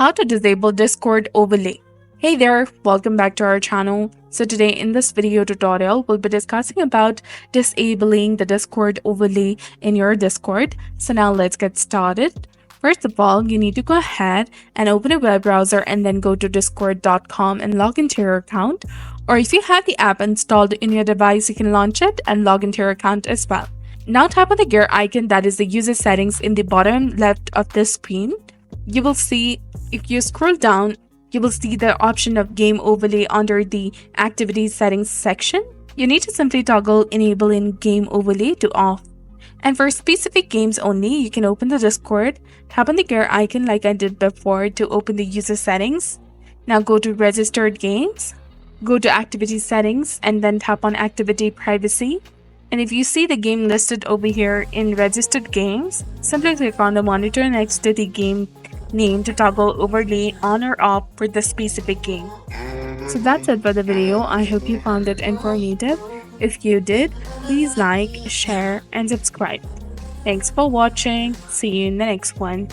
How to disable Discord overlay. Hey there, welcome back to our channel. So today in this video tutorial, we'll be discussing about disabling the Discord overlay in your Discord. So now let's get started. First of all, you need to go ahead and open a web browser and then go to discord.com and log into your account. Or if you have the app installed in your device, you can launch it and log into your account as well. Now tap on the gear icon, that is the user settings, in the bottom left of the screen. You will see, if you scroll down, you will see the option of game overlay under the activity settings section. You need to simply toggle enable in game overlay to off. And for specific games only, you can open the Discord, tap on the gear icon like I did before to open the user settings. Now go to registered games, go to activity settings, and then tap on activity privacy. And if you see the game listed over here in registered games, simply click on the monitor next to the game name to toggle overlay on or off for the specific game. So that's it for the video. I hope you found it informative. If you did, please like, share, and subscribe. Thanks for watching. See you in the next one.